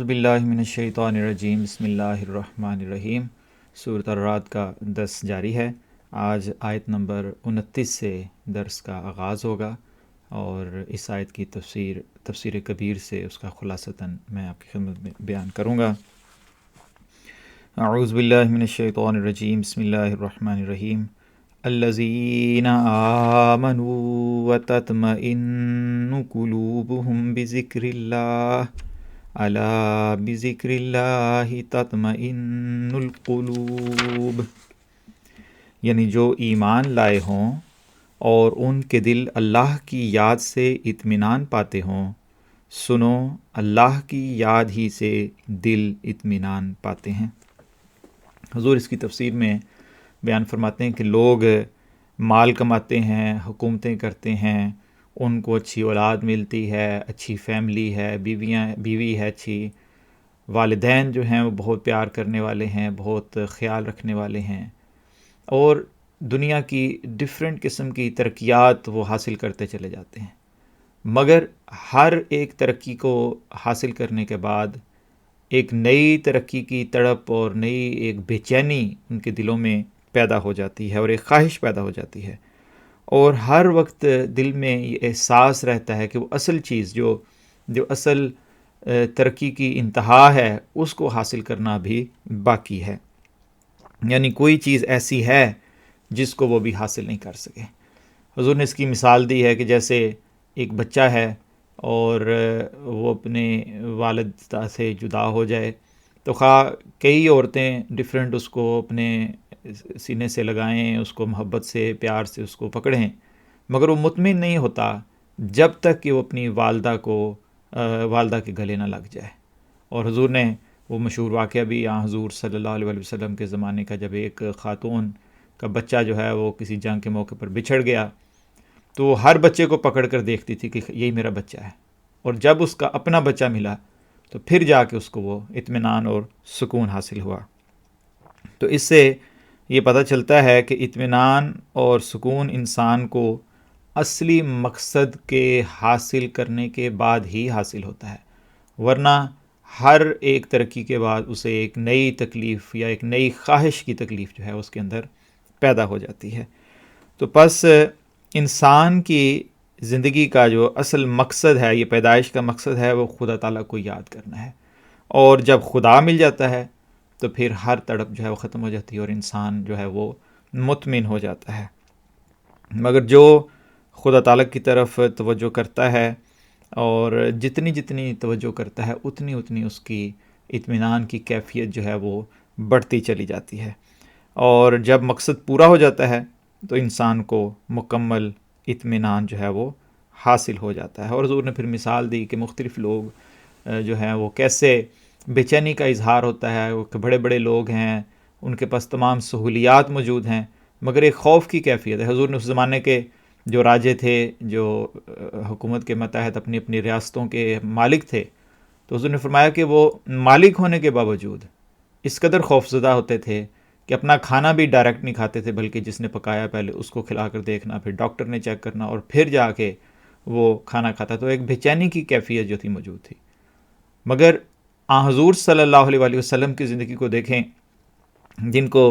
باللہ من الشیطان الرجیم بسم اللہ الرحمن الرحیم۔ سورۃ الرعد کا درس جاری ہے۔ آج آیت نمبر 29 سے درس کا آغاز ہوگا اور اس آیت کی تفسیر کبیر سے اس کا خلاصتاً میں آپ کی خدمت میں بیان کروں گا۔ اعوذ باللہ من الشیطان الرجیم بسم اللہ الرحمن الرحیم۔ الذین آمنوا وتطمئن قلوبهم بذکر اللہ الا بذکر اللہ تطمئن القلوب، یعنی جو ایمان لائے ہوں اور ان کے دل اللہ کی یاد سے اطمینان پاتے ہوں، سنو اللہ کی یاد ہی سے دل اطمینان پاتے ہیں۔ حضور اس کی تفسیر میں بیان فرماتے ہیں کہ لوگ مال کماتے ہیں، حکومتیں کرتے ہیں، ان کو اچھی اولاد ملتی ہے، اچھی فیملی ہے، بیوی ہے اچھی، والدین جو ہیں وہ بہت پیار کرنے والے ہیں، بہت خیال رکھنے والے ہیں، اور دنیا کی ڈیفرنٹ قسم کی ترقیات وہ حاصل کرتے چلے جاتے ہیں۔ مگر ہر ایک ترقی کو حاصل کرنے کے بعد ایک نئی ترقی کی تڑپ اور نئی ایک بے چینی ان کے دلوں میں پیدا ہو جاتی ہے اور ایک خواہش پیدا ہو جاتی ہے، اور ہر وقت دل میں یہ احساس رہتا ہے کہ وہ اصل چیز جو اصل ترقی کی انتہا ہے اس کو حاصل کرنا بھی باقی ہے، یعنی کوئی چیز ایسی ہے جس کو وہ بھی حاصل نہیں کر سکے۔ حضور نے اس کی مثال دی ہے کہ جیسے ایک بچہ ہے اور وہ اپنے والدہ سے جدا ہو جائے تو خواہ کئی عورتیں ڈیفرنٹ اس کو اپنے سینے سے لگائیں، اس کو محبت سے پیار سے اس کو پکڑیں، مگر وہ مطمئن نہیں ہوتا جب تک کہ وہ اپنی والدہ کے گلے نہ لگ جائے۔ اور حضور نے وہ مشہور واقعہ بھی یہاں حضور صلی اللہ علیہ وسلم کے زمانے کا، جب ایک خاتون کا بچہ جو ہے وہ کسی جنگ کے موقع پر بچھڑ گیا تو وہ ہر بچے کو پکڑ کر دیکھتی تھی کہ یہی میرا بچہ ہے، اور جب اس کا اپنا بچہ ملا تو پھر جا کے اس کو وہ اطمینان اور سکون حاصل ہوا۔ تو اس سے یہ پتہ چلتا ہے کہ اطمینان اور سکون انسان کو اصلی مقصد کے حاصل کرنے کے بعد ہی حاصل ہوتا ہے، ورنہ ہر ایک ترقی کے بعد اسے ایک نئی تکلیف یا ایک نئی خواہش کی تکلیف جو ہے اس کے اندر پیدا ہو جاتی ہے۔ تو پس انسان کی زندگی کا جو اصل مقصد ہے، یہ پیدائش کا مقصد ہے، وہ خدا تعالیٰ کو یاد کرنا ہے، اور جب خدا مل جاتا ہے تو پھر ہر تڑپ جو ہے وہ ختم ہو جاتی ہے اور انسان جو ہے وہ مطمئن ہو جاتا ہے۔ مگر جو خدا تعالیٰ کی طرف توجہ کرتا ہے اور جتنی توجہ کرتا ہے اتنی اس کی اطمینان کی کیفیت جو ہے وہ بڑھتی چلی جاتی ہے، اور جب مقصد پورا ہو جاتا ہے تو انسان کو مکمل اطمینان جو ہے وہ حاصل ہو جاتا ہے۔ اور حضور نے پھر مثال دی کہ مختلف لوگ جو ہیں وہ کیسے بے چینی کا اظہار ہوتا ہے، وہ بڑے بڑے لوگ ہیں، ان کے پاس تمام سہولیات موجود ہیں، مگر ایک خوف کی کیفیت ہے۔ حضور نے اس زمانے کے جو راجے تھے، جو حکومت کے ماتحت اپنی اپنی ریاستوں کے مالک تھے، تو حضور نے فرمایا کہ وہ مالک ہونے کے باوجود اس قدر خوفزدہ ہوتے تھے کہ اپنا کھانا بھی ڈائریکٹ نہیں کھاتے تھے، بلکہ جس نے پکایا پہلے اس کو کھلا کر دیکھنا، پھر ڈاکٹر نے چیک کرنا اور پھر جا کے وہ کھانا کھاتا۔ تو ایک بے چینی کی کیفیت جو تھی موجود تھی۔ مگر حضور صلی اللہ علیہ وسلم کی زندگی کو دیکھیں، جن کو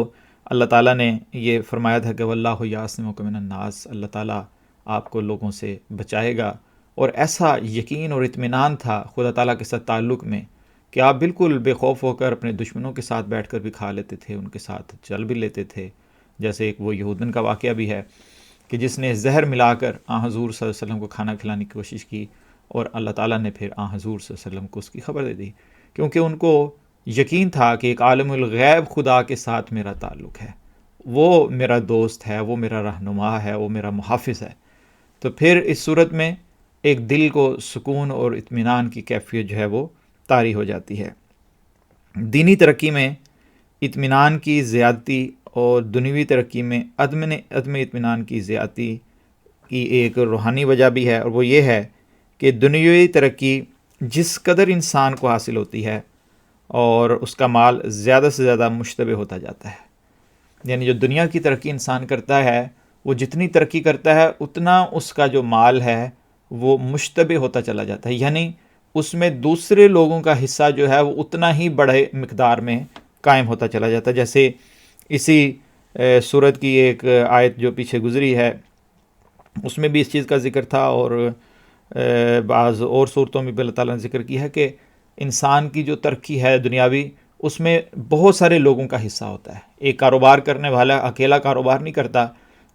اللہ تعالیٰ نے یہ فرمایا تھا کہ واللہ یعصمک من الناس، اللہ تعالیٰ آپ کو لوگوں سے بچائے گا، اور ایسا یقین اور اطمینان تھا خدا تعالیٰ کے ساتھ تعلق میں کہ آپ بالکل بے خوف ہو کر اپنے دشمنوں کے ساتھ بیٹھ کر بھی کھا لیتے تھے، ان کے ساتھ چل بھی لیتے تھے۔ جیسے ایک وہ یہودن کا واقعہ بھی ہے کہ جس نے زہر ملا کر حضور صلی اللہ علیہ وسلم کو کھانا کھلانے کی کوشش کی، اور اللہ تعالیٰ نے پھر حضور صلی اللہ علیہ وسلم کو اس کی خبر دے دی، کیونکہ ان کو یقین تھا کہ ایک عالم الغیب خدا کے ساتھ میرا تعلق ہے، وہ میرا دوست ہے، وہ میرا رہنما ہے، وہ میرا محافظ ہے۔ تو پھر اس صورت میں ایک دل کو سکون اور اطمینان کی کیفیت جو ہے وہ طاری ہو جاتی ہے۔ دینی ترقی میں اطمینان کی زیادتی اور دنیوی ترقی میں عدم اطمینان کی زیادتی کی ایک روحانی وجہ بھی ہے، اور وہ یہ ہے کہ دنیوی ترقی جس قدر انسان کو حاصل ہوتی ہے اور اس کا مال زیادہ سے زیادہ مشتبہ ہوتا جاتا ہے، یعنی جو دنیا کی ترقی انسان کرتا ہے، وہ جتنی ترقی کرتا ہے اتنا اس کا جو مال ہے وہ مشتبہ ہوتا چلا جاتا ہے، یعنی اس میں دوسرے لوگوں کا حصہ جو ہے وہ اتنا ہی بڑے مقدار میں قائم ہوتا چلا جاتا ہے. جیسے اسی سورت کی ایک آیت جو پیچھے گزری ہے اس میں بھی اس چیز کا ذکر تھا، اور بعض اور صورتوں میں بھی اللہ تعالیٰ نے ذکر کیا ہے کہ انسان کی جو ترقی ہے دنیاوی، اس میں بہت سارے لوگوں کا حصہ ہوتا ہے. ایک کاروبار کرنے والا اکیلا کاروبار نہیں کرتا،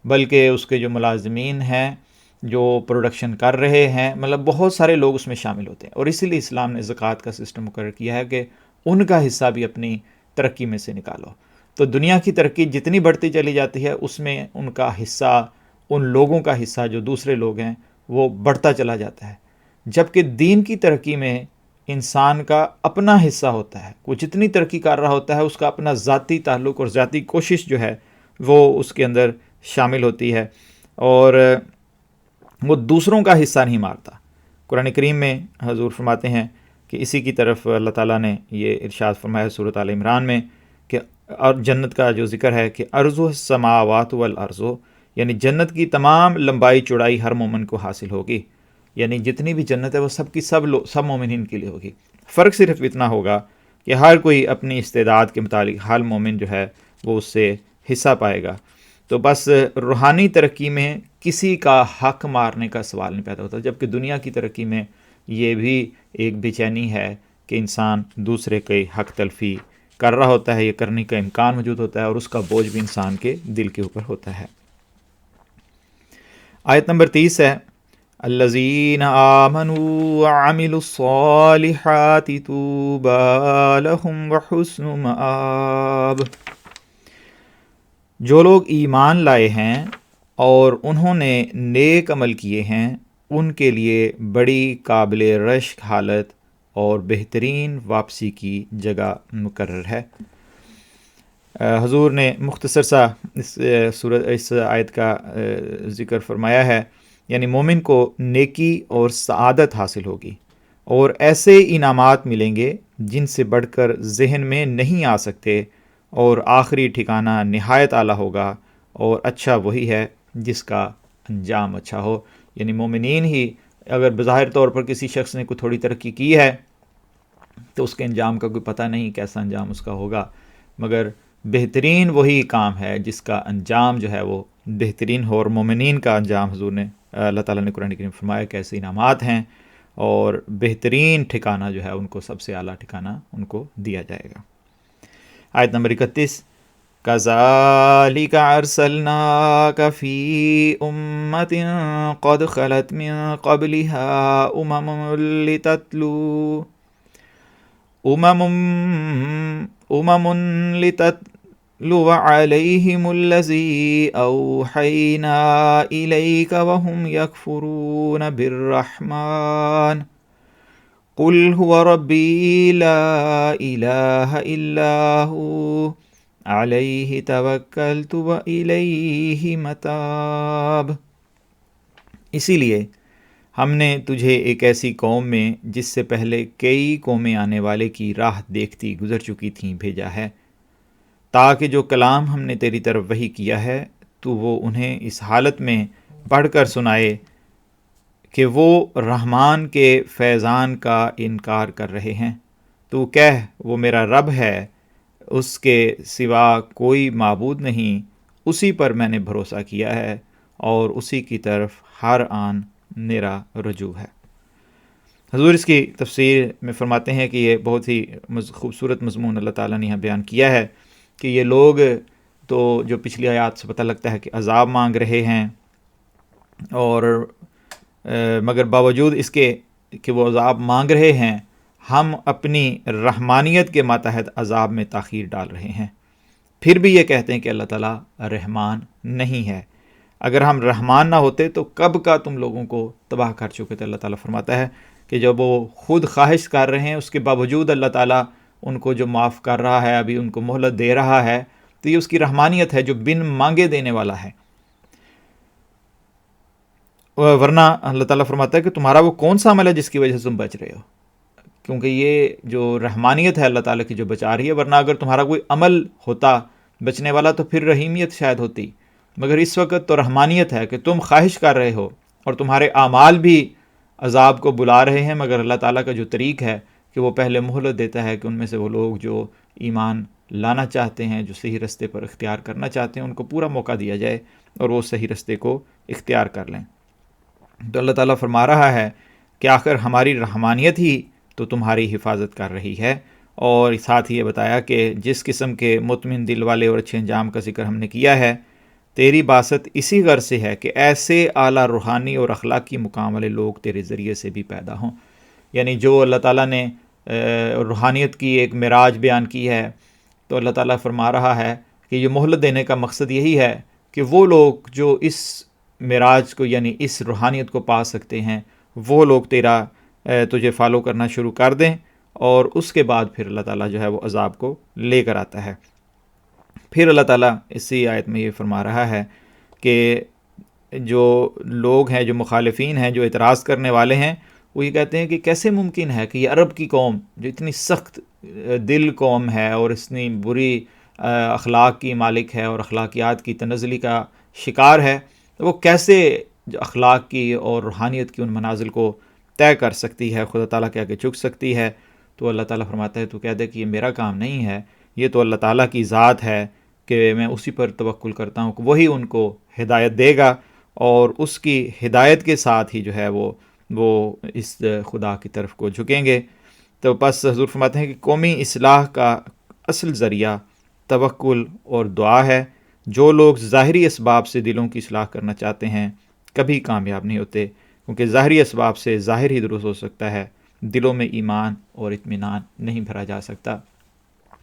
بلکہ اس کے جو ملازمین ہیں، جو پروڈکشن کر رہے ہیں، مطلب بہت سارے لوگ اس میں شامل ہوتے ہیں. اور اسی لیے اسلام نے زکوٰۃ کا سسٹم مقرر کیا ہے کہ ان کا حصہ بھی اپنی ترقی میں سے نکالو. تو دنیا کی ترقی جتنی بڑھتی چلی جاتی ہے، اس میں ان کا حصہ، ان لوگوں کا حصہ جو دوسرے لوگ ہیں، وہ بڑھتا چلا جاتا ہے. جبکہ دین کی ترقی میں انسان کا اپنا حصہ ہوتا ہے. وہ جتنی ترقی کر رہا ہوتا ہے، اس کا اپنا ذاتی تعلق اور ذاتی کوشش جو ہے وہ اس کے اندر شامل ہوتی ہے، اور وہ دوسروں کا حصہ نہیں مارتا. قرآن کریم میں حضور فرماتے ہیں کہ اسی کی طرف اللہ تعالیٰ نے یہ ارشاد فرمایا سورۃ آل عمران میں کہ اور جنت کا جو ذکر ہے کہ ارض السماوات والارض، یعنی جنت کی تمام لمبائی چوڑائی ہر مومن کو حاصل ہوگی. یعنی جتنی بھی جنت ہے وہ سب کی سب مومنین کے لیے ہوگی. فرق صرف اتنا ہوگا کہ ہر کوئی اپنی استعداد کے مطابق ہر مومن جو ہے وہ اس سے حصہ پائے گا. تو بس روحانی ترقی میں کسی کا حق مارنے کا سوال نہیں پیدا ہوتا، جبکہ دنیا کی ترقی میں یہ بھی ایک بے چینی ہے کہ انسان دوسرے کے حق تلفی کر رہا ہوتا ہے، یہ کرنے کا امکان موجود ہوتا ہے، اور اس کا بوجھ بھی انسان کے دل کے اوپر ہوتا ہے. آیت نمبر 30 ہے الذین آمنوا وعملوا الصالحات طوبی لہم وحسن مآب. جو لوگ ایمان لائے ہیں اور انہوں نے نیک عمل کیے ہیں، ان کے لیے بڑی قابل رشک حالت اور بہترین واپسی کی جگہ مقرر ہے. حضور نے مختصر سا اس آیت کا ذکر فرمایا ہے. یعنی مومن کو نیکی اور سعادت حاصل ہوگی، اور ایسے انعامات ملیں گے جن سے بڑھ کر ذہن میں نہیں آ سکتے، اور آخری ٹھکانہ نہایت اعلیٰ ہوگا، اور اچھا وہی ہے جس کا انجام اچھا ہو. یعنی مومنین ہی اگر بظاہر طور پر کسی شخص نے کوئی تھوڑی ترقی کی ہے تو اس کے انجام کا کوئی پتہ نہیں کیسا انجام اس کا ہوگا، مگر بہترین وہی کام ہے جس کا انجام جو ہے وہ بہترین ہو. اور مومنین کا انجام حضور نے اللہ تعالیٰ نے قرآن کریم فرمایا کہ ایسے انعامات ہیں، اور بہترین ٹھکانہ جو ہے ان کو سب سے اعلیٰ ٹھکانہ ان کو دیا جائے گا. آیت نمبر 31 كَذَلِكَ أَرْسَلْنَاكَ فِي أُمَّةٍ قَدْ خَلَتْ مِن قَبْلِهَا أُمَمٌ لِتَتْلُوَ عَلَيْهِمُ الَّذِي أَوْحَيْنَا إِلَيْكَ وَهُمْ يَكْفُرُونَ بِالرَّحْمَنِ قُلْ هُوَ رَبِّي لَا إِلَٰهَ إِلَّا هُوَ عَلَيْهِ تَوَكَّلْتُ وَإِلَيْهِ مَتَابِ. اسی لیے ہم نے تجھے ایک ایسی قوم میں جس سے پہلے کئی قومیں آنے والے کی راہ دیکھتی گزر چکی تھیں بھیجا ہے، تاکہ جو کلام ہم نے تیری طرف وحی کیا ہے تو وہ انہیں اس حالت میں پڑھ کر سنائے کہ وہ رحمان کے فیضان کا انکار کر رہے ہیں. تو کہہ وہ میرا رب ہے، اس کے سوا کوئی معبود نہیں، اسی پر میں نے بھروسہ کیا ہے، اور اسی کی طرف ہر آن میرا رجوع ہے. حضور اس کی تفسیر میں فرماتے ہیں کہ یہ بہت ہی خوبصورت مضمون اللہ تعالیٰ نے یہاں بیان کیا ہے کہ یہ لوگ تو جو پچھلی آیات سے پتہ لگتا ہے کہ عذاب مانگ رہے ہیں، اور مگر باوجود اس کے کہ وہ عذاب مانگ رہے ہیں، ہم اپنی رحمانیت کے ماتحت عذاب میں تاخیر ڈال رہے ہیں. پھر بھی یہ کہتے ہیں کہ اللہ تعالیٰ رحمان نہیں ہے. اگر ہم رحمان نہ ہوتے تو کب کا تم لوگوں کو تباہ کر چکے تھے. اللہ تعالیٰ فرماتا ہے کہ جب وہ خود خواہش کر رہے ہیں، اس کے باوجود اللہ تعالیٰ ان کو جو معاف کر رہا ہے، ابھی ان کو مہلت دے رہا ہے، تو یہ اس کی رحمانیت ہے جو بن مانگے دینے والا ہے. ورنہ اللہ تعالیٰ فرماتا ہے کہ تمہارا وہ کون سا عمل ہے جس کی وجہ سے تم بچ رہے ہو، کیونکہ یہ جو رحمانیت ہے اللہ تعالیٰ کی جو بچا رہی ہے. ورنہ اگر تمہارا کوئی عمل ہوتا بچنے والا تو پھر رحیمیت شاید ہوتی، مگر اس وقت تو رحمانیت ہے کہ تم خواہش کر رہے ہو اور تمہارے اعمال بھی عذاب کو بلا رہے ہیں، مگر اللہ تعالیٰ کا جو طریق ہے کہ وہ پہلے مہلت دیتا ہے کہ ان میں سے وہ لوگ جو ایمان لانا چاہتے ہیں، جو صحیح رستے پر اختیار کرنا چاہتے ہیں، ان کو پورا موقع دیا جائے اور وہ صحیح رستے کو اختیار کر لیں۔ تو اللہ تعالیٰ فرما رہا ہے کہ آخر ہماری رحمانیت ہی تو تمہاری حفاظت کر رہی ہے، اور ساتھ ہی یہ بتایا کہ جس قسم کے مطمئن دل والے اور اچھے انجام کا ذکر ہم نے کیا ہے، تیری باسط اسی غرض سے ہے کہ ایسے اعلیٰ روحانی اور اخلاقی مقام والے لوگ تیرے ذریعے سے بھی پیدا ہوں۔ یعنی جو اللہ تعالیٰ نے روحانیت کی ایک معراج بیان کی ہے، تو اللہ تعالیٰ فرما رہا ہے کہ یہ مہلت دینے کا مقصد یہی ہے کہ وہ لوگ جو اس معراج کو یعنی اس روحانیت کو پا سکتے ہیں، وہ لوگ تیرا تجھے فالو کرنا شروع کر دیں، اور اس کے بعد پھر اللہ تعالیٰ جو ہے وہ عذاب کو لے کر آتا ہے۔ پھر اللہ تعالیٰ اسی آیت میں یہ فرما رہا ہے کہ جو لوگ ہیں، جو مخالفین ہیں، جو اعتراض کرنے والے ہیں، وہ یہ کہتے ہیں کہ کیسے ممکن ہے کہ یہ عرب کی قوم جو اتنی سخت دل قوم ہے اور اتنی بری اخلاق کی مالک ہے اور اخلاقیات کی تنزلی کا شکار ہے، وہ کیسے اخلاق کی اور روحانیت کی ان منازل کو طے کر سکتی ہے، خدا تعالیٰ کے آگے جھک سکتی ہے؟ تو اللہ تعالیٰ فرماتا ہے تو کہہ دے کہ یہ میرا کام نہیں ہے، یہ تو اللہ تعالیٰ کی ذات ہے کہ میں اسی پر توکل کرتا ہوں کہ وہی ان کو ہدایت دے گا، اور اس کی ہدایت کے ساتھ ہی جو ہے وہ اس خدا کی طرف کو جھکیں گے۔ تو بس حضور فرماتے ہیں کہ قومی اصلاح کا اصل ذریعہ توکل اور دعا ہے۔ جو لوگ ظاہری اسباب سے دلوں کی اصلاح کرنا چاہتے ہیں کبھی کامیاب نہیں ہوتے، کیونکہ ظاہری اسباب سے ظاہر ہی درست ہو سکتا ہے، دلوں میں ایمان اور اطمینان نہیں بھرا جا سکتا۔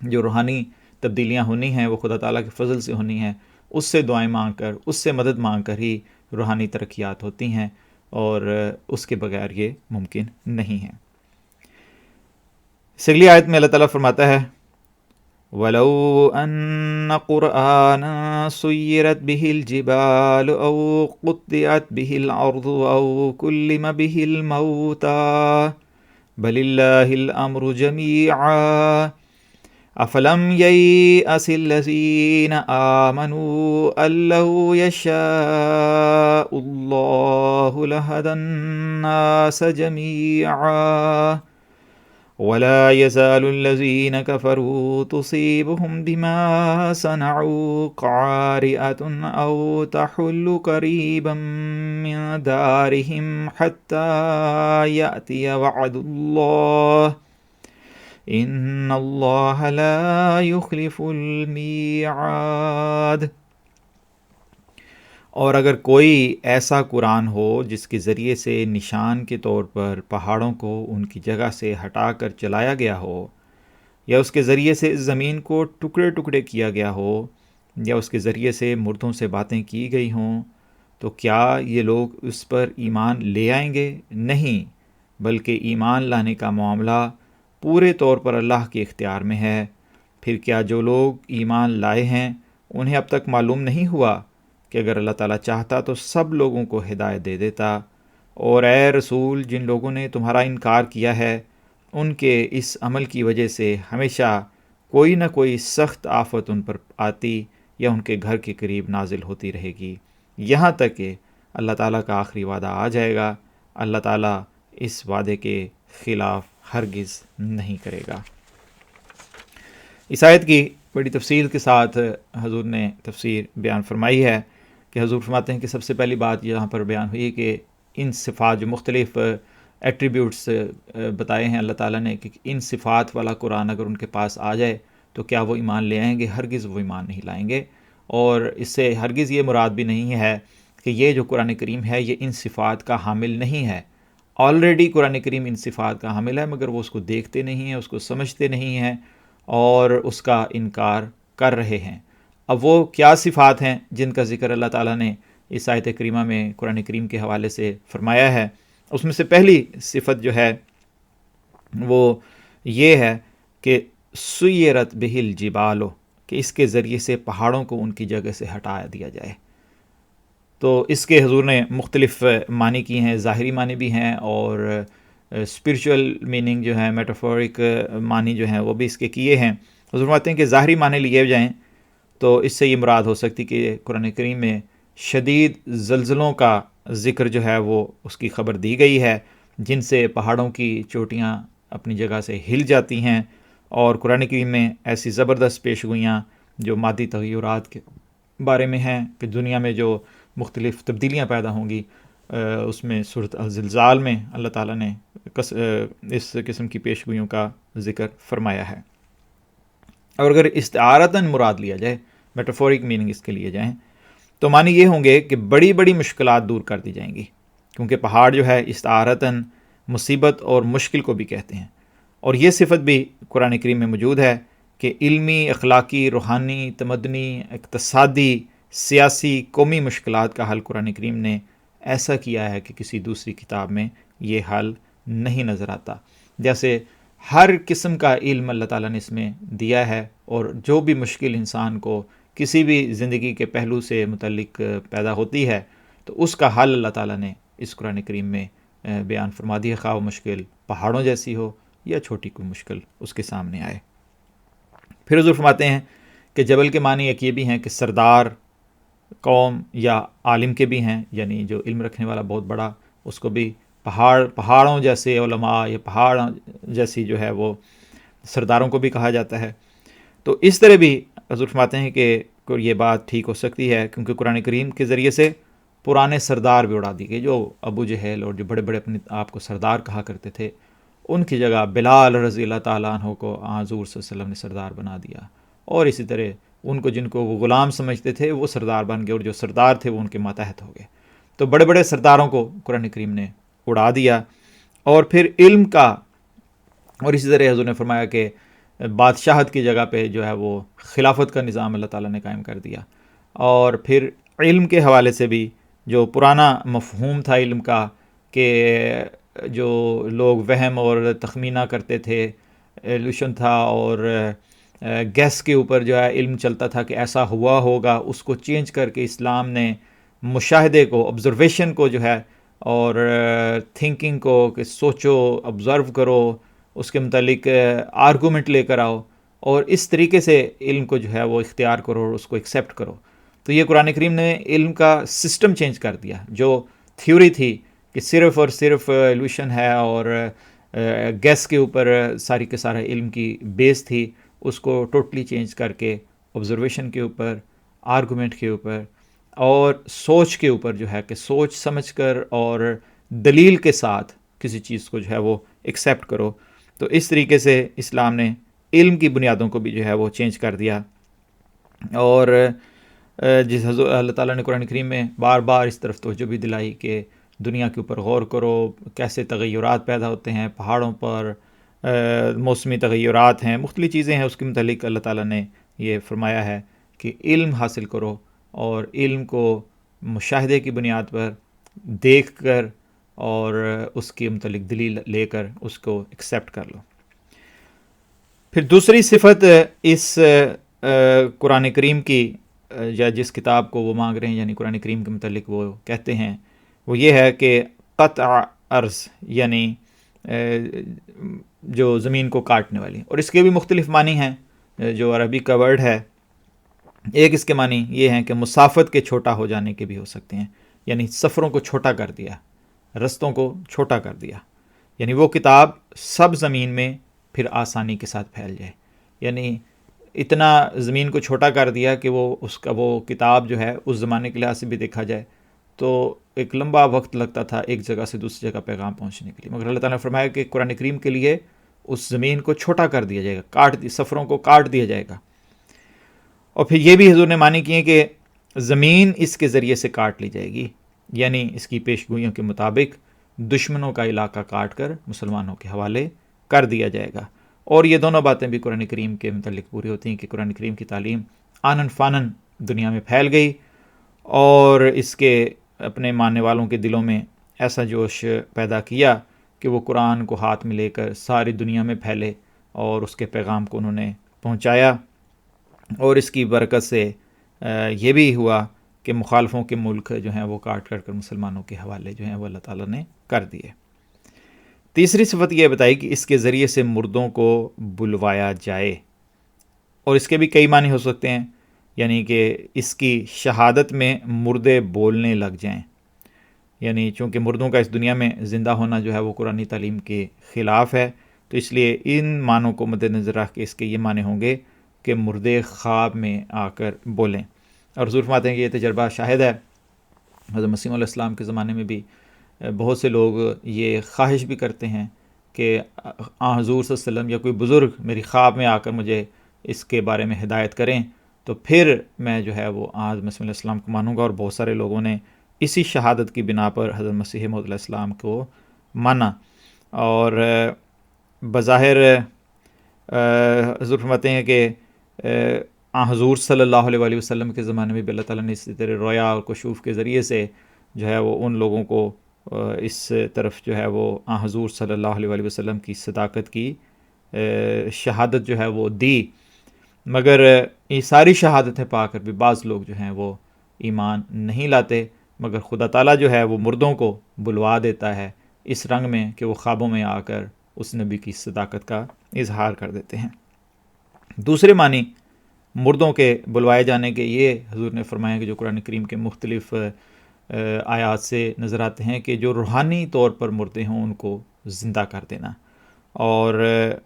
جو روحانی تبدیلیاں ہونی ہیں وہ خدا تعالیٰ کے فضل سے ہونی ہیں، اس سے دعائیں مانگ کر، اس سے مدد مانگ کر ہی روحانی ترقیات ہوتی ہیں، اور اس کے بغیر یہ ممکن نہیں ہے۔ اگلی آیت میں اللہ تعالیٰ فرماتا ہے وَلَوْ أَنَّ قُرْآنًا سُيِّرَتْ بِهِ الْجِبَالُ أَوْ قُطِّعَتْ بِهِ الْأَرْضُ أَوْ كُلِّمَ بِهِ الْمَوْتَى بَلِ اللَّهِ الْأَمْرُ جَمِيعًا أَفَلَمْ يَيْأَسِ الَّذِينَ آمَنُوا أَن لَّوْ يَشَاءُ اللَّهُ لَهَدَى النَّاسَ جَمِيعًا وَلَا يَزَالُ الَّذِينَ كَفَرُوا تُصِيبُهُم بِمَا صَنَعُوا قَارِعَةٌ أَوْ تَحُلُّ قَرِيبًا مِّن دَارِهِمْ حَتَّى يَأْتِيَ وَعْدُ اللَّهِ إِنَّ اللَّهَ لَا يُخْلِفُ الْمِيعَادَ۔ اور اگر کوئی ایسا قرآن ہو جس کے ذریعے سے نشان کے طور پر پہاڑوں کو ان کی جگہ سے ہٹا کر چلایا گیا ہو، یا اس کے ذریعے سے زمین کو ٹکڑے ٹکڑے کیا گیا ہو، یا اس کے ذریعے سے مردوں سے باتیں کی گئی ہوں، تو کیا یہ لوگ اس پر ایمان لے آئیں گے؟ نہیں، بلکہ ایمان لانے کا معاملہ پورے طور پر اللہ کے اختیار میں ہے۔ پھر کیا جو لوگ ایمان لائے ہیں انہیں اب تک معلوم نہیں ہوا کہ اگر اللہ تعالیٰ چاہتا تو سب لوگوں کو ہدایت دے دیتا؟ اور اے رسول، جن لوگوں نے تمہارا انکار کیا ہے ان کے اس عمل کی وجہ سے ہمیشہ کوئی نہ کوئی سخت آفت ان پر آتی یا ان کے گھر کے قریب نازل ہوتی رہے گی، یہاں تک کہ اللہ تعالیٰ کا آخری وعدہ آ جائے گا۔ اللہ تعالیٰ اس وعدے کے خلاف ہرگز نہیں کرے گا۔ اس آیت کی بڑی تفصیل کے ساتھ حضور نے تفسیر بیان فرمائی ہے کہ حضور فرماتے ہیں کہ سب سے پہلی بات یہاں پر بیان ہوئی کہ ان صفات، جو مختلف ایٹریبیوٹس بتائے ہیں اللہ تعالیٰ نے، کہ ان صفات والا قرآن اگر ان کے پاس آ جائے تو کیا وہ ایمان لے آئیں گے؟ ہرگز وہ ایمان نہیں لائیں گے۔ اور اس سے ہرگز یہ مراد بھی نہیں ہے کہ یہ جو قرآن کریم ہے یہ ان صفات کا حامل نہیں ہے۔ آلریڈی قرآن کریم ان صفات کا حامل ہے، مگر وہ اس کو دیکھتے نہیں ہیں، اس کو سمجھتے نہیں ہیں اور اس کا انکار کر رہے ہیں۔ اب وہ کیا صفات ہیں جن کا ذکر اللہ تعالیٰ نے اس آیت کریمہ میں قرآن کریم کے حوالے سے فرمایا ہے؟ اس میں سے پہلی صفت جو ہے وہ یہ ہے کہ سیرت بہ الجبال، کہ اس کے ذریعے سے پہاڑوں کو ان کی جگہ سے ہٹا دیا جائے۔ تو اس کے حضور نے مختلف معنی کی ہیں، ظاہری معنی بھی ہیں اور اسپرچول میننگ جو ہے، میٹافورک معنی جو ہیں وہ بھی اس کے کیے ہیں۔ حضور فرماتے ہیں کہ ظاہری معنی لیے جائیں تو اس سے یہ مراد ہو سکتی کہ قرآن کریم میں شدید زلزلوں کا ذکر جو ہے وہ اس کی خبر دی گئی ہے، جن سے پہاڑوں کی چوٹیاں اپنی جگہ سے ہل جاتی ہیں، اور قرآن کریم میں ایسی زبردست پیشگوئیاں جو مادی تغیرات کے بارے میں ہیں کہ دنیا میں جو مختلف تبدیلیاں پیدا ہوں گی، اس میں سورۃ الزلزال میں اللہ تعالیٰ نے اس قسم کی پیشگوئیوں کا ذکر فرمایا ہے۔ اور اگر استعارتاً مراد لیا جائے، میٹافورک میننگ اس کے لیے جائیں، تو معنی یہ ہوں گے کہ بڑی بڑی مشکلات دور کر دی جائیں گی، کیونکہ پہاڑ جو ہے استعارتاً مصیبت اور مشکل کو بھی کہتے ہیں۔ اور یہ صفت بھی قرآن کریم میں موجود ہے کہ علمی، اخلاقی، روحانی، تمدنی، اقتصادی، سیاسی، قومی مشکلات کا حل قرآن کریم نے ایسا کیا ہے کہ کسی دوسری کتاب میں یہ حل نہیں نظر آتا۔ جیسے ہر قسم کا علم اللہ تعالیٰ نے اس میں دیا ہے، اور جو بھی مشکل انسان کو کسی بھی زندگی کے پہلو سے متعلق پیدا ہوتی ہے تو اس کا حل اللہ تعالیٰ نے اس قرآن کریم میں بیان فرما دی ہے، خواہ وہ مشکل پہاڑوں جیسی ہو یا چھوٹی کوئی مشکل اس کے سامنے آئے۔ پھر حضور فرماتے ہیں کہ جبل کے معنی ایک یہ بھی ہیں کہ سردار قوم یا عالم کے بھی ہیں، یعنی جو علم رکھنے والا بہت بڑا، اس کو بھی پہاڑوں جیسے علماء یا پہاڑ جیسی جو ہے وہ سرداروں کو بھی کہا جاتا ہے۔ تو اس طرح بھی حضور فرماتے ہیں کہ یہ بات ٹھیک ہو سکتی ہے، کیونکہ قرآن کریم کے ذریعے سے پرانے سردار بھی اڑا دی گئے، جو ابو جہل اور جو بڑے بڑے اپنے آپ کو سردار کہا کرتے تھے، ان کی جگہ بلال رضی اللہ تعالیٰ عنہ کو حضور صلی اللہ علیہ وسلم نے سردار بنا دیا، اور اسی طرح ان کو جن کو وہ غلام سمجھتے تھے وہ سردار بن گئے، اور جو سردار تھے وہ ان کے ماتحت ہو گئے۔ تو بڑے بڑے سرداروں کو قرآن کریم نے اڑا دیا، اور پھر علم کا، اور اسی طرح حضور نے فرمایا کہ بادشاہت کی جگہ پہ جو ہے وہ خلافت کا نظام اللہ تعالیٰ نے قائم کر دیا۔ اور پھر علم کے حوالے سے بھی جو پرانا مفہوم تھا علم کا، کہ جو لوگ وہم اور تخمینہ کرتے تھے، ایلوشن تھا، اور گیس کے اوپر جو ہے علم چلتا تھا کہ ایسا ہوا ہوگا، اس کو چینج کر کے اسلام نے مشاہدے کو، آبزرویشن کو جو ہے، اور تھنکنگ کو، کہ سوچو، آبزرو کرو، اس کے متعلق آرگومنٹ لے کر آؤ، اور اس طریقے سے علم کو جو ہے وہ اختیار کرو اور اس کو ایکسیپٹ کرو۔ تو یہ قرآن کریم نے علم کا سسٹم چینج کر دیا۔ جو تھیوری تھی کہ صرف اور صرف ایلوشن ہے اور گیس کے اوپر ساری کے سارا علم کی بیس تھی، اس کو ٹوٹلی چینج کر کے آبزرویشن کے اوپر، آرگومنٹ کے اوپر، اور سوچ کے اوپر جو ہے کہ سوچ سمجھ کر اور دلیل کے ساتھ کسی چیز کو جو ہے وہ ایکسیپٹ کرو۔ تو اس طریقے سے اسلام نے علم کی بنیادوں کو بھی جو ہے وہ چینج کر دیا۔ اور جس حضور اللہ تعالیٰ نے قرآن کریم میں بار بار اس طرف توجہ بھی دلائی کہ دنیا کے اوپر غور کرو، کیسے تغیرات پیدا ہوتے ہیں پہاڑوں پر، موسمی تغیرات ہیں، مختلف چیزیں ہیں، اس کے متعلق اللہ تعالیٰ نے یہ فرمایا ہے کہ علم حاصل کرو، اور علم کو مشاہدے کی بنیاد پر دیکھ کر اور اس کے متعلق دلیل لے کر اس کو ایکسیپٹ کر لو۔ پھر دوسری صفت اس قرآن کریم کی، یا جس کتاب کو وہ مانگ رہے ہیں، یعنی قرآن کریم کے متعلق وہ کہتے ہیں، وہ یہ ہے کہ قطع ارض، یعنی جو زمین کو کاٹنے والی، اور اس کے بھی مختلف معنی ہیں جو عربی کا ورڈ ہے۔ ایک اس کے معنی یہ ہیں کہ مسافت کے چھوٹا ہو جانے کے بھی ہو سکتے ہیں، یعنی سفروں کو چھوٹا کر دیا، رستوں کو چھوٹا کر دیا، یعنی وہ کتاب سب زمین میں پھر آسانی کے ساتھ پھیل جائے، یعنی اتنا زمین کو چھوٹا کر دیا کہ وہ کتاب جو ہے اس زمانے کے لحاظ سے بھی دیکھا جائے تو ایک لمبا وقت لگتا تھا ایک جگہ سے دوسری جگہ پیغام پہنچنے کے لیے، مگر اللہ تعالیٰ نے فرمایا کہ قرآن کریم کے لیے اس زمین کو چھوٹا کر دیا جائے گا، سفروں کو کاٹ دیا جائے گا۔ اور پھر یہ بھی حضور نے معنی کیے کہ زمین اس کے ذریعے سے کاٹ لی جائے گی، یعنی اس کی پیشگوئیوں کے مطابق دشمنوں کا علاقہ کاٹ کر مسلمانوں کے حوالے کر دیا جائے گا۔ اور یہ دونوں باتیں بھی قرآن کریم کے متعلق پوری ہوتی ہیں کہ قرآن کریم کی تعلیم آنن فانن دنیا میں پھیل گئی، اور اس کے اپنے ماننے والوں کے دلوں میں ایسا جوش پیدا کیا کہ وہ قرآن کو ہاتھ میں لے کر ساری دنیا میں پھیلے، اور اس کے پیغام کو انہوں نے پہنچایا۔ اور اس کی برکت سے یہ بھی ہوا کہ مخالفوں کے ملک جو ہیں وہ کاٹ کر مسلمانوں کے حوالے جو ہیں وہ اللہ تعالیٰ نے کر دیے۔ تیسری صفت یہ بتائی کہ اس کے ذریعے سے مردوں کو بلوایا جائے، اور اس کے بھی کئی معنی ہو سکتے ہیں، یعنی کہ اس کی شہادت میں مردے بولنے لگ جائیں۔ یعنی چونکہ مردوں کا اس دنیا میں زندہ ہونا جو ہے وہ قرآن تعلیم کے خلاف ہے، تو اس لیے ان معنوں کو مد نظر رکھ کے اس کے یہ معنی ہوں گے کہ مردے خواب میں آ کر بولیں۔ اور حضور فرماتے ہیں کہ یہ تجربہ شاہد ہے، حضرت مسیح علیہ السلام کے زمانے میں بھی بہت سے لوگ یہ خواہش بھی کرتے ہیں کہ حضور صلی اللہ علیہ وسلم یا کوئی بزرگ میری خواب میں آ کر مجھے اس کے بارے میں ہدایت کریں تو پھر میں جو ہے وہ حضرت مسیح علیہ السلام کو مانوں گا۔ اور بہت سارے لوگوں نے اسی شہادت کی بنا پر حضرت مسیح موعود علیہ السلام کو مانا۔ اور بظاہر حضور فرماتے ہیں کہ حضور صلی اللہ علیہ وآلہ وسلم کے زمانے میں بھی اللہ تعالیٰ نے اسی طرح رویا اور کشوف کے ذریعے سے جو ہے وہ ان لوگوں کو اس طرف جو ہے وہ حضور صلی اللہ علیہ وآلہ وسلم کی صداقت کی شہادت جو ہے وہ دی۔ مگر یہ ساری شہادتیں پا کر بھی بعض لوگ جو ہیں وہ ایمان نہیں لاتے، مگر خدا تعالیٰ جو ہے وہ مردوں کو بلوا دیتا ہے اس رنگ میں کہ وہ خوابوں میں آ کر اس نبی کی صداقت کا اظہار کر دیتے ہیں۔ دوسرے معنی مردوں کے بلوائے جانے کے یہ حضور نے فرمایا کہ جو قرآن کریم کے مختلف آیات سے نظر آتے ہیں کہ جو روحانی طور پر مردے ہوں ان کو زندہ کر دینا، اور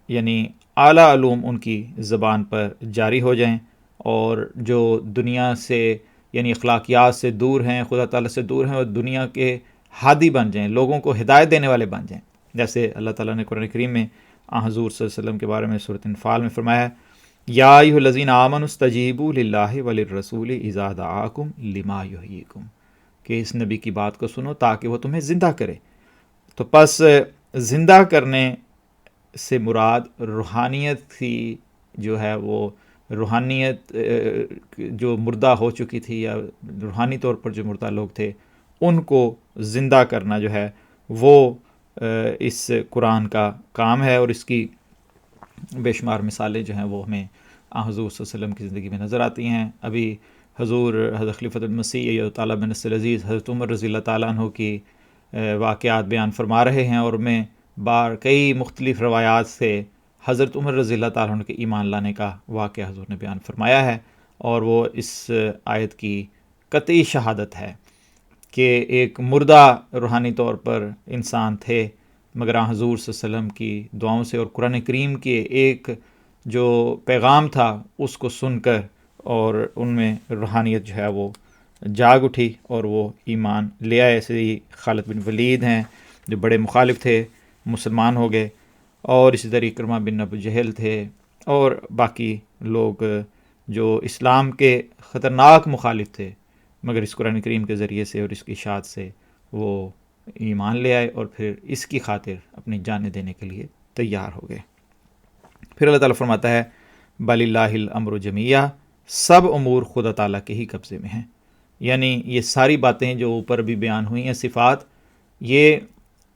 یعنی اعلیٰ علوم ان کی زبان پر جاری ہو جائیں، اور جو دنیا سے یعنی اخلاقیات سے دور ہیں، خدا تعالیٰ سے دور ہیں، اور دنیا کے ہادی بن جائیں، لوگوں کو ہدایت دینے والے بن جائیں، جیسے اللہ تعالیٰ نے قرآن کریم میں حضور صلی اللہ علیہ وسلم کے بارے میں سورۃ انفال میں فرمایا ہے، یا ایھا الذین آمنوا استجیبوا للہ وللرسول اذا دعاکم لما یحییکم، کہ اس نبی کی بات کو سنو تاکہ وہ تمہیں زندہ کرے۔ تو پس زندہ کرنے سے مراد روحانیت کی جو ہے وہ روحانیت جو مردہ ہو چکی تھی یا روحانی طور پر جو مردہ لوگ تھے ان کو زندہ کرنا جو ہے وہ اس قرآن کا کام ہے، اور اس کی بے شمار مثالیں جو ہیں وہ ہمیں حضور صلی اللہ علیہ وسلم کی زندگی میں نظر آتی ہیں۔ ابھی حضور حضرت خلیفۃ المسیح تعالیٰ بن نصر العزیز حضرت عمر رضی اللہ تعالیٰ عنہ کی واقعات بیان فرما رہے ہیں، اور میں کئی مختلف روایات سے حضرت عمر رضی اللہ تعالیٰ عنہ کے ایمان لانے کا واقعہ حضور نے بیان فرمایا ہے، اور وہ اس آیت کی قطعی شہادت ہے کہ ایک مردہ روحانی طور پر انسان تھے، مگر حضور صلی اللہ علیہ وسلم کی دعاؤں سے اور قرآن کریم کے ایک جو پیغام تھا اس کو سن کر اور ان میں روحانیت جو ہے وہ جاگ اٹھی اور وہ ایمان لے آئے۔ ایسے ہی خالد بن ولید ہیں جو بڑے مخالف تھے، مسلمان ہو گئے، اور اسی طرح اکرمہ بن ابو جہل تھے، اور باقی لوگ جو اسلام کے خطرناک مخالف تھے، مگر اس قرآن کریم کے ذریعے سے اور اس کی اشاعت سے وہ ایمان لے آئے اور پھر اس کی خاطر اپنی جانیں دینے کے لیے تیار ہو گئے۔ پھر اللہ تعالیٰ فرماتا ہے بل اللہ الامر جمیعا، سب امور خدا تعالیٰ کے ہی قبضے میں ہیں، یعنی یہ ساری باتیں جو اوپر بھی بیان ہوئی ہیں صفات، یہ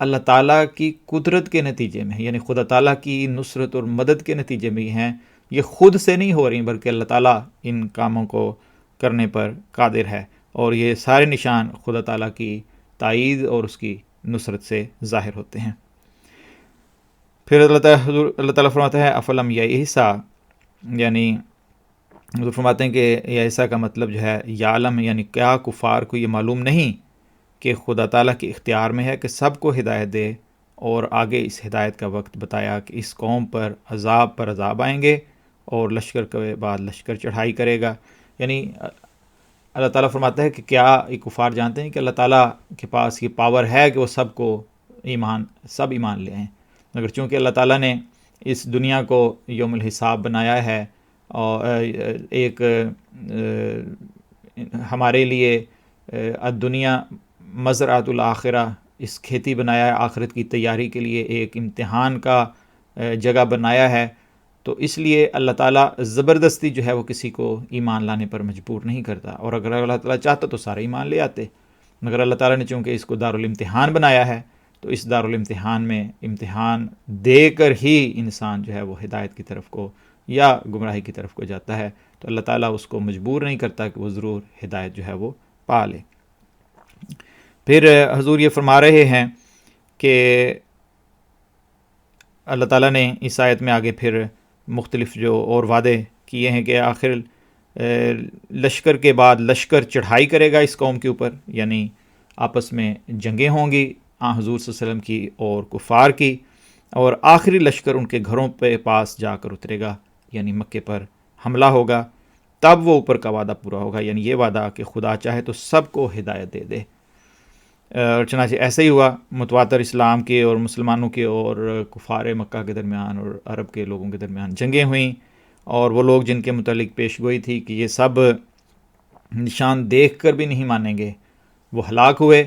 اللہ تعالیٰ کی قدرت کے نتیجے میں، یعنی خدا تعالیٰ کی نصرت اور مدد کے نتیجے میں ہیں، یہ خود سے نہیں ہو رہی بلکہ اللہ تعالیٰ ان کاموں کو کرنے پر قادر ہے، اور یہ سارے نشان خدا تعالیٰ کی تائید اور اس کی نصرت سے ظاہر ہوتے ہیں۔ پھر اللہ تعالیٰ فرماتا ہے افلم یئسا، یعنی حضور فرماتے ہیں کہ یئسا کا مطلب جو ہے یعلم، یعنی کیا کفار کو یہ معلوم نہیں کہ خدا تعالیٰ کے اختیار میں ہے کہ سب کو ہدایت دے، اور آگے اس ہدایت کا وقت بتایا کہ اس قوم پر عذاب آئیں گے اور لشکر کے بعد لشکر چڑھائی کرے گا۔ یعنی اللہ تعالیٰ فرماتا ہے کہ کیا یہ کفار جانتے ہیں کہ اللہ تعالیٰ کے پاس یہ پاور ہے کہ وہ سب کو سب ایمان لے آئیں، مگر چونکہ اللہ تعالیٰ نے اس دنیا کو یوم الحساب بنایا ہے، اور ایک ہمارے لیے دنیا مزرعۃ الآخرہ، اس کھیتی بنایا ہے، آخرت کی تیاری کے لیے ایک امتحان کا جگہ بنایا ہے، تو اس لیے اللہ تعالیٰ زبردستی جو ہے وہ کسی کو ایمان لانے پر مجبور نہیں کرتا، اور اگر اللہ تعالیٰ چاہتا تو سارے ایمان لے آتے، مگر اللہ تعالیٰ نے چونکہ اس کو دارالامتحان بنایا ہے تو اس دارالامتحان میں امتحان دے کر ہی انسان جو ہے وہ ہدایت کی طرف کو یا گمراہی کی طرف کو جاتا ہے، تو اللہ تعالیٰ اس کو مجبور نہیں کرتا کہ وہ ضرور ہدایت جو ہے وہ پا لے۔ پھر حضور یہ فرما رہے ہیں کہ اللہ تعالیٰ نے اس آیت میں آگے پھر مختلف جو اور وعدے کیے ہیں کہ آخر لشکر کے بعد لشکر چڑھائی کرے گا اس قوم کے اوپر، یعنی آپس میں جنگیں ہوں گی حضور صلی اللہ علیہ وسلم کی اور کفار کی، اور آخری لشکر ان کے گھروں پہ پاس جا کر اترے گا، یعنی مکے پر حملہ ہوگا، تب وہ اوپر کا وعدہ پورا ہوگا، یعنی یہ وعدہ کہ خدا چاہے تو سب کو ہدایت دے دے۔ چنانچہ ایسے ہی ہوا، متواتر اسلام کے اور مسلمانوں کے اور کفار مکہ کے درمیان اور عرب کے لوگوں کے درمیان جنگیں ہوئیں، اور وہ لوگ جن کے متعلق پیش گوئی تھی کہ یہ سب نشان دیکھ کر بھی نہیں مانیں گے، وہ ہلاک ہوئے۔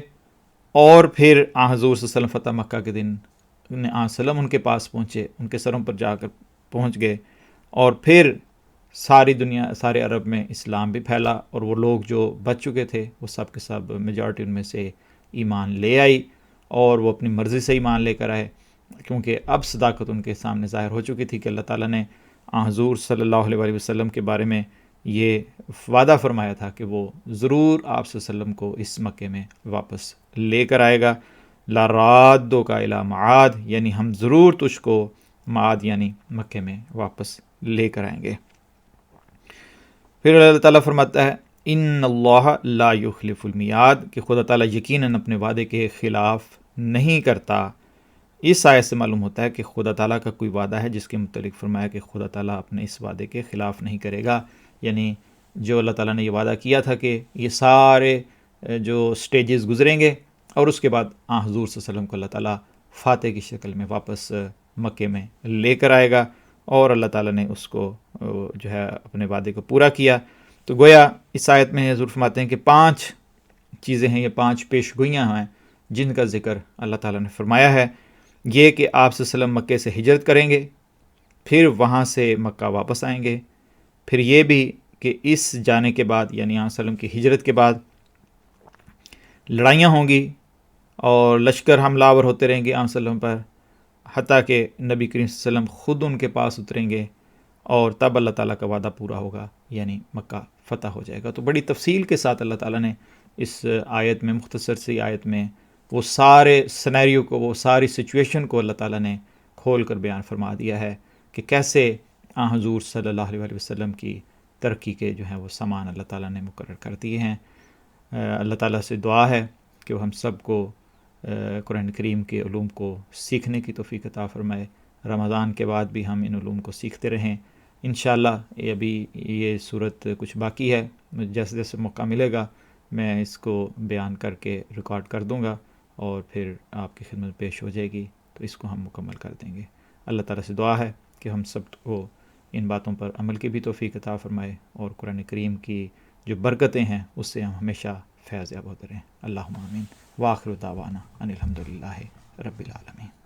اور پھر حضور صلی اللہ علیہ وسلم فتح مکہ کے دن وسلم ان کے پاس پہنچے، ان کے سروں پر جا کر پہنچ گئے، اور پھر ساری دنیا، سارے عرب میں اسلام بھی پھیلا، اور وہ لوگ جو بچ چکے تھے وہ سب کے سب میجارٹی ان میں سے ایمان لے آئی، اور وہ اپنی مرضی سے ایمان لے کر آئے، کیونکہ اب صداقت ان کے سامنے ظاہر ہو چکی تھی کہ اللہ تعالیٰ نے حضور صلی اللہ علیہ وسلم کے بارے میں یہ وعدہ فرمایا تھا کہ وہ ضرور آپ صلی اللہ علیہ وسلم کو اس مکے میں واپس لے کر آئے گا۔ لا رادو کا الی معاد، یعنی ہم ضرور تجھ کو معاد یعنی مکے میں واپس لے کر آئیں گے۔ پھر اللہ تعالیٰ فرماتا ہے ان اللہ لا یخلف المیعاد، کہ خدا تعالیٰ یقیناً اپنے وعدے کے خلاف نہیں کرتا۔ اس آیت سے معلوم ہوتا ہے کہ خدا تعالیٰ کا کوئی وعدہ ہے جس کے متعلق فرمایا کہ خدا تعالیٰ اپنے اس وعدے کے خلاف نہیں کرے گا، یعنی جو اللہ تعالیٰ نے یہ وعدہ کیا تھا کہ یہ سارے جو سٹیجز گزریں گے اور اس کے بعد حضور صلی اللہ علیہ وسلم کو اللہ تعالیٰ فاتح کی شکل میں واپس مکے میں لے کر آئے گا، اور اللہ تعالیٰ نے اس کو جو ہے اپنے وعدے کو پورا کیا۔ تو گویا اس آیت میں حضور فرماتے ہیں کہ 5 چیزیں ہیں، یہ 5 پیش گوئیاں ہیں جن کا ذکر اللہ تعالیٰ نے فرمایا ہے۔ یہ کہ آپ صلی اللہ علیہ وسلم مکے سے ہجرت کریں گے، پھر وہاں سے مکہ واپس آئیں گے، پھر یہ بھی کہ اس جانے کے بعد یعنی آپ صلی اللہ علیہ وسلم کی ہجرت کے بعد لڑائیاں ہوں گی اور لشکر حملہ آور ہوتے رہیں گے آپ صلی اللہ علیہ وسلم پر، حتیٰ کہ نبی کریم صلی اللہ علیہ وسلم خود ان کے پاس اتریں گے، اور تب اللہ تعالیٰ کا وعدہ پورا ہوگا، یعنی مکہ فتح ہو جائے گا۔ تو بڑی تفصیل کے ساتھ اللہ تعالیٰ نے اس آیت میں، مختصر سی آیت میں، وہ سارے سینیریو کو، وہ ساری سچویشن کو اللہ تعالیٰ نے کھول کر بیان فرما دیا ہے کہ کیسے حضور صلی اللہ علیہ وسلم کی ترقی کے جو ہیں وہ سامان اللہ تعالیٰ نے مقرر کر دیے ہیں۔ اللہ تعالیٰ سے دعا ہے کہ وہ ہم سب کو قرآن کریم کے علوم کو سیکھنے کی توفیق عطا فرمائے، رمضان کے بعد بھی ہم ان علوم کو سیکھتے رہیں انشاءاللہ۔ ابھی یہ صورت کچھ باقی ہے، جیسے جیسے موقع ملے گا میں اس کو بیان کر کے ریکارڈ کر دوں گا، اور پھر آپ کی خدمت پیش ہو جائے گی، تو اس کو ہم مکمل کر دیں گے۔ اللہ تعالیٰ سے دعا ہے کہ ہم سب کو ان باتوں پر عمل کی بھی توفیق عطا فرمائے، اور قرآن کریم کی جو برکتیں ہیں اس سے ہم ہمیشہ فیض یاب ہوتے رہیں۔ اللہم آمین۔ وآخر دعوانا ان الحمد للہ رب العالمین۔